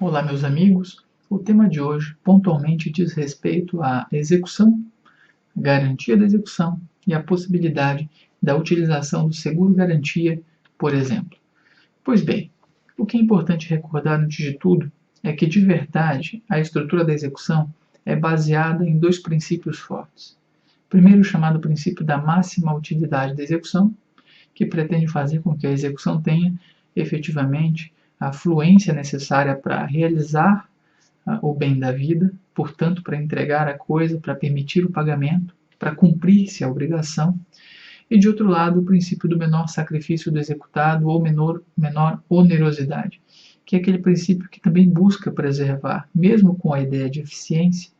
Olá, meus amigos. O tema de hoje pontualmente diz respeito à execução, garantia da execução e a possibilidade da utilização do seguro-garantia, por exemplo. Pois bem, o que é importante recordar antes de tudo é que, de verdade, a estrutura da execução é baseada em dois princípios fortes. Primeiro, o chamado princípio da máxima utilidade da execução, que pretende fazer com que a execução tenha efetivamente a fluência necessária para realizar o bem da vida, portanto, para entregar a coisa, para permitir o pagamento, para cumprir-se a obrigação, e de outro lado, o princípio do menor sacrifício do executado ou menor onerosidade, que é aquele princípio que também busca preservar, mesmo com a ideia de eficiência,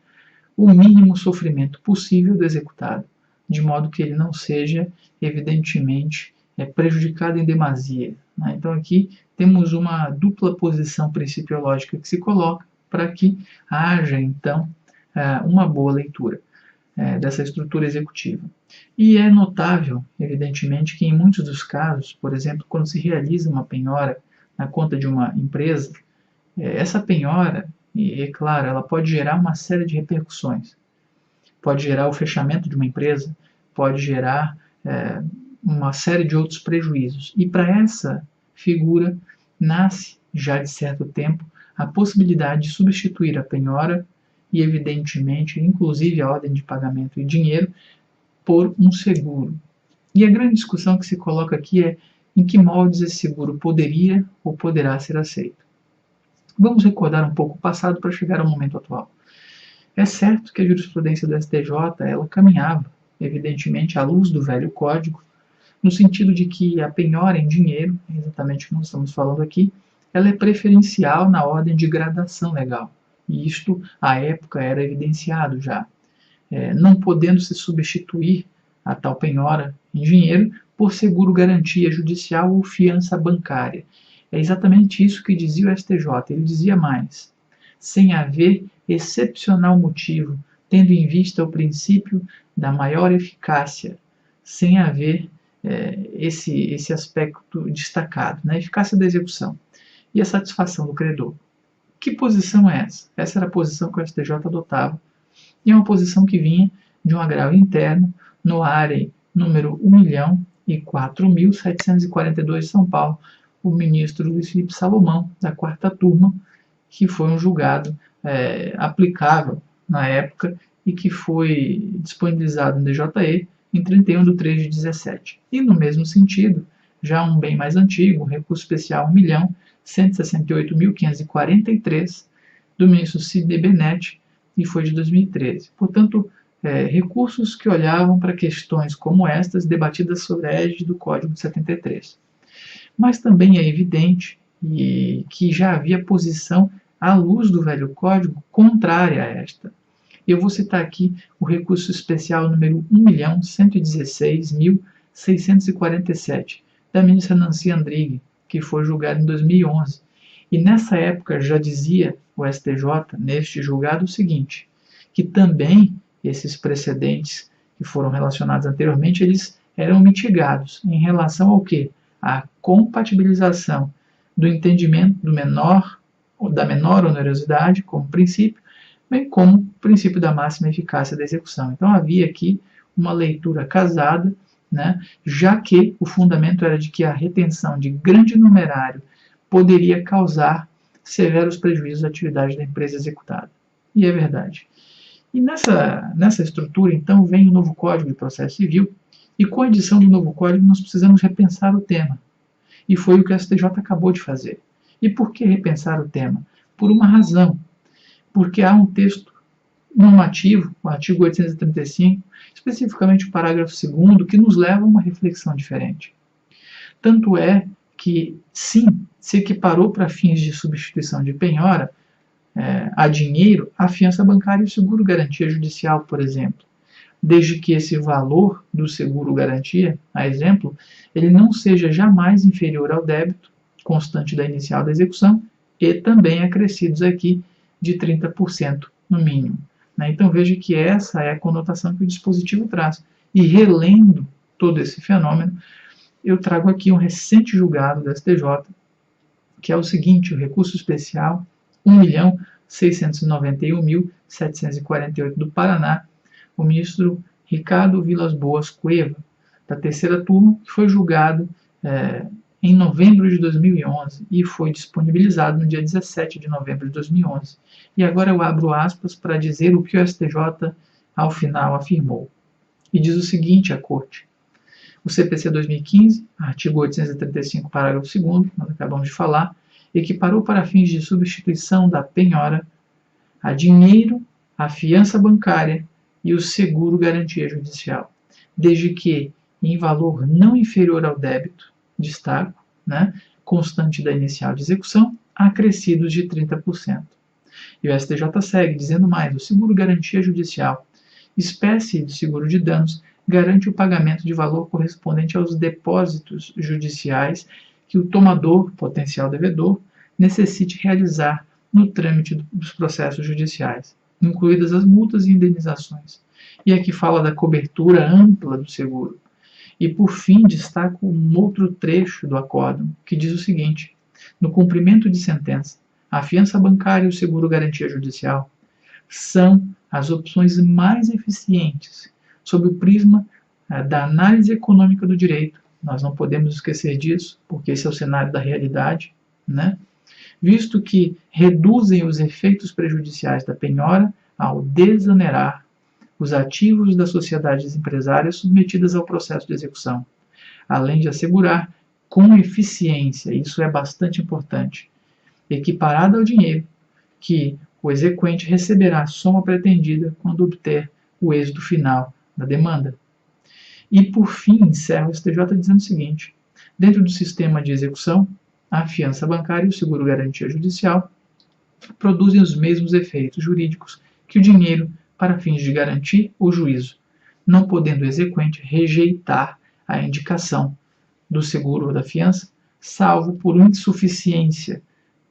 o mínimo sofrimento possível do executado, de modo que ele não seja, evidentemente, prejudicado em demasia. Né? Então, aqui temos uma dupla posição principiológica que se coloca para que haja, então, uma boa leitura dessa estrutura executiva. E é notável, evidentemente, que em muitos dos casos, por exemplo, quando se realiza uma penhora na conta de uma empresa, essa penhora, e é claro, ela pode gerar uma série de repercussões. Pode gerar o fechamento de uma empresa, pode gerar uma série de outros prejuízos. E para essa figura nasce, já de certo tempo, a possibilidade de substituir a penhora e, evidentemente, inclusive a ordem de pagamento e dinheiro, por um seguro. E a grande discussão que se coloca aqui é em que moldes esse seguro poderia ou poderá ser aceito. Vamos recordar um pouco o passado para chegar ao momento atual. É certo que a jurisprudência do STJ ela caminhava, evidentemente, à luz do velho código, no sentido de que a penhora em dinheiro, exatamente o que nós estamos falando aqui, ela é preferencial na ordem de gradação legal. E isto, à época, era evidenciado já, não podendo se substituir a tal penhora em dinheiro por seguro-garantia judicial ou fiança bancária. É exatamente isso que dizia o STJ. Ele dizia mais: sem haver excepcional motivo, tendo em vista o princípio da maior eficácia, sem haver esse aspecto destacado, né? A eficácia da execução e a satisfação do credor. Que posição é essa? Essa era a posição que o STJ adotava, e é uma posição que vinha de um agravo interno no área número 1.004.742 de São Paulo, o ministro Luiz Felipe Salomão, da quarta turma, que foi um julgado aplicável na época e que foi disponibilizado no DJE em 31/3/17. E no mesmo sentido, já um bem mais antigo, o recurso especial 1.168.543 do ministro Sidney Bennett, e foi de 2013. Portanto, recursos que olhavam para questões como estas debatidas sobre a égide do Código de 73. Mas também é evidente que já havia posição à luz do velho Código contrária a esta. Eu vou citar aqui o recurso especial número 1.116.647 da ministra Nancy Andrighi, que foi julgado em 2011. E nessa época já dizia o STJ, neste julgado, o seguinte, que também esses precedentes que foram relacionados anteriormente, eles eram mitigados em relação ao quê? A compatibilização do entendimento da menor onerosidade como princípio, bem como o princípio da máxima eficácia da execução. Então havia aqui uma leitura casada, né, já que o fundamento era de que a retenção de grande numerário poderia causar severos prejuízos à atividade da empresa executada. E é verdade. E nessa estrutura, então, vem o novo Código de Processo Civil, e com a edição do novo Código nós precisamos repensar o tema. E foi o que a STJ acabou de fazer. E por que repensar o tema? Por uma razão. Porque há um texto normativo, o artigo 835, especificamente o parágrafo 2º, que nos leva a uma reflexão diferente. Tanto é que, sim, se equiparou para fins de substituição de penhora a dinheiro a fiança bancária e o seguro-garantia judicial, por exemplo, desde que esse valor do seguro-garantia, a exemplo, ele não seja jamais inferior ao débito constante da inicial da execução e também acrescidos aqui de 30% no mínimo. Então veja que essa é a conotação que o dispositivo traz. E relendo todo esse fenômeno, eu trago aqui um recente julgado da STJ, que é o seguinte: o recurso especial 1.691.748 do Paraná, o ministro Ricardo Vilas Boas Cueva, da terceira turma, que foi julgado em novembro de 2011 e foi disponibilizado no dia 17 de novembro de 2011. E agora eu abro aspas para dizer o que o STJ, ao final, afirmou. E diz o seguinte à Corte: o CPC 2015, artigo 835, parágrafo 2º, nós acabamos de falar, equiparou para fins de substituição da penhora a dinheiro, a fiança bancária e o seguro garantia judicial, desde que em valor não inferior ao débito, destaco, constante da inicial de execução, acrescidos de 30%. E o STJ segue dizendo mais: o seguro garantia judicial, espécie de seguro de danos, garante o pagamento de valor correspondente aos depósitos judiciais que o tomador, potencial devedor, necessite realizar no trâmite dos processos judiciais, incluídas as multas e indenizações. E aqui fala da cobertura ampla do seguro. E, por fim, destaco um outro trecho do acórdão, que diz o seguinte: no cumprimento de sentença, a fiança bancária e o seguro garantia judicial são as opções mais eficientes sob o prisma da análise econômica do direito. Nós não podemos esquecer disso, porque esse é o cenário da realidade, visto que reduzem os efeitos prejudiciais da penhora ao desonerar os ativos das sociedades empresárias submetidas ao processo de execução, além de assegurar com eficiência, isso é bastante importante, equiparada ao dinheiro, que o exequente receberá a soma pretendida quando obter o êxito final da demanda. E, por fim, encerra o STJ dizendo o seguinte: dentro do sistema de execução, a fiança bancária e o seguro garantia judicial produzem os mesmos efeitos jurídicos que o dinheiro para fins de garantir o juízo, não podendo o exequente rejeitar a indicação do seguro ou da fiança, salvo por insuficiência,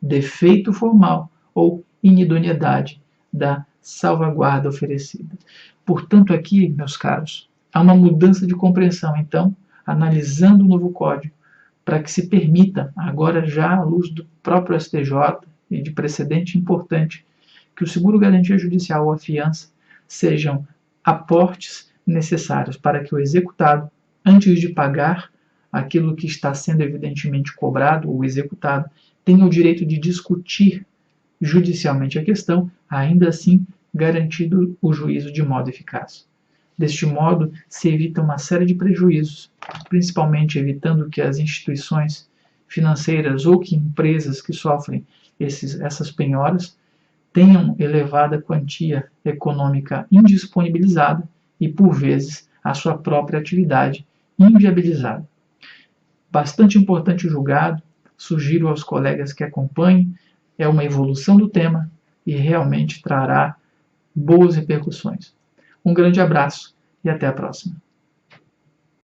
defeito formal ou inidoneidade da salvaguarda oferecida. Portanto, aqui, meus caros, há uma mudança de compreensão, então, analisando o novo Código, para que se permita, agora já à luz do próprio STJ e de precedente importante, que o seguro garantia judicial ou a fiança sejam aportes necessários para que o executado, antes de pagar aquilo que está sendo evidentemente cobrado ou executado, tenha o direito de discutir judicialmente a questão, ainda assim garantido o juízo de modo eficaz. Deste modo, se evita uma série de prejuízos, principalmente evitando que as instituições financeiras ou que empresas que sofrem essas penhoras tenham elevada quantia econômica indisponibilizada e, por vezes, a sua própria atividade inviabilizada. Bastante importante o julgado, sugiro aos colegas que acompanhem, é uma evolução do tema e realmente trará boas repercussões. Um grande abraço e até a próxima.